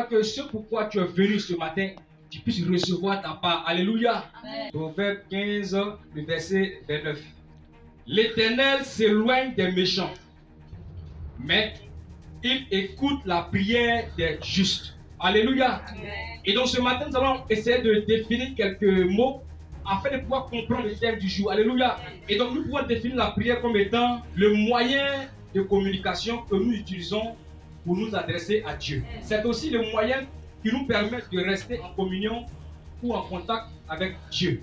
que ce pourquoi tu es venu ce matin, tu puisses recevoir ta part. Alléluia. Amen. Proverbe 15, le verset 29. L'Éternel s'éloigne des méchants, mais il écoute la prière des justes. Alléluia. Amen. Et donc ce matin, nous allons essayer de définir quelques mots afin de pouvoir comprendre le thème du jour. Alléluia. Et donc nous pouvons définir la prière comme étant le moyen de communication que nous utilisons pour nous adresser à Dieu. C'est aussi le moyen qui nous permet de rester en communion ou en contact avec Dieu.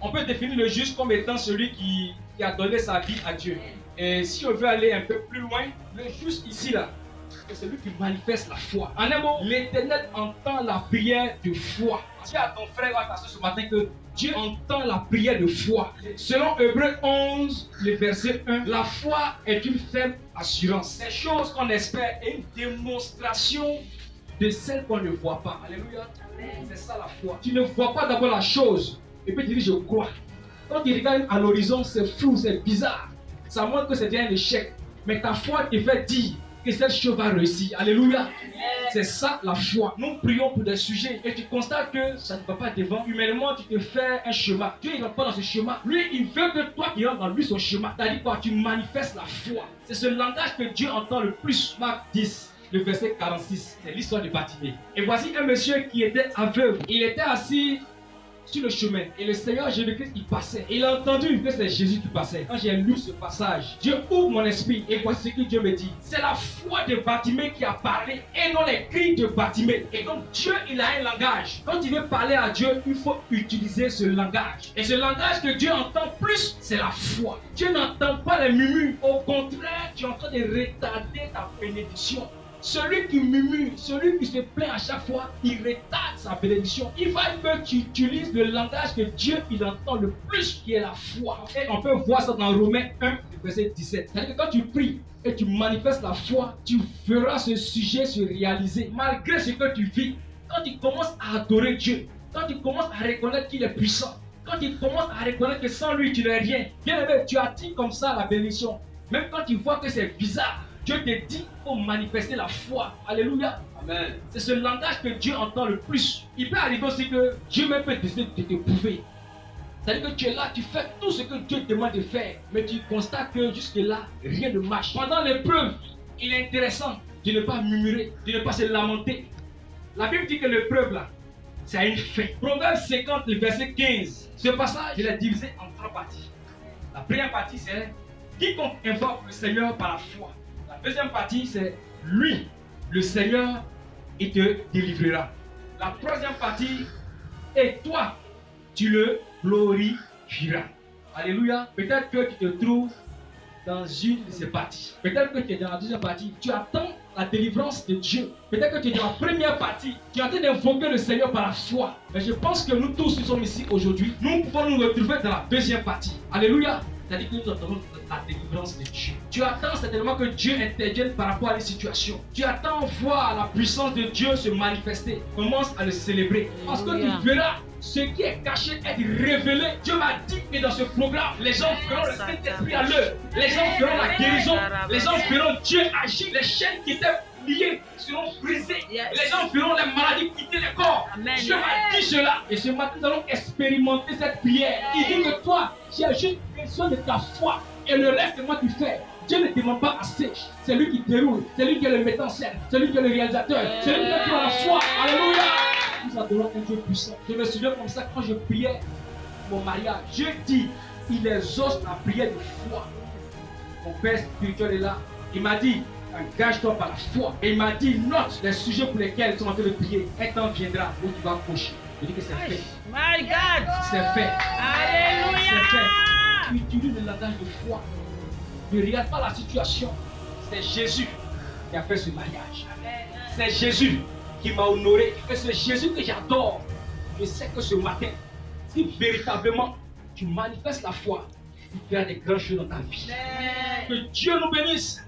On peut définir le juste comme étant celui qui a donné sa vie à Dieu. Et si on veut aller un peu plus loin, le juste ici là, c'est celui qui manifeste la foi. En un mot, l'Éternel entend la prière de foi. Dis à ton frère ou à ta soeur ce matin que Dieu entend la prière de foi. Selon Hébreux 11, le verset 1, la foi est une ferme assurance. C'est chose qu'on espère et une démonstration de celle qu'on ne voit pas. Alléluia. C'est ça la foi. Tu ne vois pas d'abord la chose et puis tu dis je crois. Quand tu regardes à l'horizon, c'est flou, c'est bizarre. Ça montre que c'est déjà un échec. Mais ta foi te fait dire que cette chose va réussir. Alléluia. C'est ça la foi. Nous prions pour des sujets et tu constates que ça ne va pas devant. Humainement, tu te fais un chemin. Dieu il ne va pas dans ce chemin. Lui, il veut que toi qui rentres dans lui son chemin. C'est-à-dire quoi? Tu manifestes la foi. C'est ce langage que Dieu entend le plus. Marc 10. Le verset 46, c'est l'histoire de Bartimée. Et voici un monsieur qui était aveugle. Il était assis sur le chemin et le Seigneur Jésus-Christ il passait. Il a entendu que c'est Jésus qui passait. Quand j'ai lu ce passage, Dieu ouvre mon esprit et voici ce que Dieu me dit. C'est la foi de Bartimée qui a parlé et non les cris de Bartimée. Et donc Dieu il a un langage. Quand tu veux parler à Dieu, il faut utiliser ce langage. Et ce langage que Dieu entend plus, c'est la foi. Dieu n'entend pas les murmures. Au contraire, tu es en train de retarder ta bénédiction. Celui qui murmure, celui qui se plaint à chaque fois, il retarde sa bénédiction. Il va que tu utilises le langage que Dieu il entend le plus, qui est la foi. Et on peut voir ça dans Romains 1, verset 17. C'est-à-dire que quand tu pries et tu manifestes la foi, tu feras ce sujet se réaliser. Malgré ce que tu vis, quand tu commences à adorer Dieu, quand tu commences à reconnaître qu'il est puissant, quand tu commences à reconnaître que sans lui tu n'es rien, bien aimé, tu attires comme ça la bénédiction. Même quand tu vois que c'est bizarre, Dieu te dit qu'il faut manifester la foi. Alléluia. Amen. C'est ce langage que Dieu entend le plus. Il peut arriver aussi que Dieu même peut décider de te prouver. C'est-à-dire que tu es là, tu fais tout ce que Dieu te demande de faire. Mais tu constates que jusque-là, rien ne marche. Pendant l'épreuve, il est intéressant de ne pas murmurer, de ne pas se lamenter. La Bible dit que l'épreuve là, c'est une fin. Proverbe 50, le verset 15. Ce passage, il est divisé en 3 parties. La première partie, c'est quiconque invoque le Seigneur par la foi. La deuxième partie, c'est lui, le Seigneur, il te délivrera. La troisième partie, et toi, tu le glorifieras. Alléluia. Peut-être que tu te trouves dans une de ces parties. Peut-être que tu es dans la deuxième partie. Tu attends la délivrance de Dieu. Peut-être que tu es dans la première partie. Tu es en train d'invoquer le Seigneur par la foi. Mais je pense que nous tous qui sommes ici aujourd'hui, nous pouvons nous retrouver dans la deuxième partie. Alléluia. C'est-à-dire que nous attendons la délivrance de Dieu. Tu attends certainement que Dieu intervienne par rapport à les situations. Tu attends voir la puissance de Dieu se manifester. Commence à le célébrer. Parce que tu verras ce qui est caché être révélé. Dieu m'a dit que dans ce programme, les gens feront le Saint-Esprit à l'œuvre. Les gens feront la guérison. Les gens feront Dieu agir. Les chaînes qui étaient liées seront brisées. Les gens feront les maladies quitter les corps. Dieu m'a dit cela. Et ce matin, nous allons expérimenter cette prière. Il dit que toi, tu as juste besoin de ta foi. Et le reste, moi, tu fais. Dieu ne demande pas assez. C'est lui qui déroule. C'est lui qui est le metteur en scène. C'est lui qui est le réalisateur. C'est lui qui est la foi. Alléluia. Nous adorons un Dieu puissant. Je me souviens comme ça quand je priais mon mariage. Dieu dit, il exauce la prière de foi. Mon père spirituel est là. Il m'a dit, engage-toi par la foi. Et il m'a dit, note les sujets pour lesquels ils sont en train de prier. Un temps viendra où tu vas accrocher. Je dis que c'est fait. My God. C'est fait. Alléluia. C'est fait. Tu utilises le langage de foi. Ne regarde pas la situation. C'est Jésus qui a fait ce mariage. C'est Jésus qui m'a honoré. Et c'est Jésus que j'adore. Je sais que ce matin, si véritablement tu manifestes la foi, tu feras des grandes choses dans ta vie. Que Dieu nous bénisse.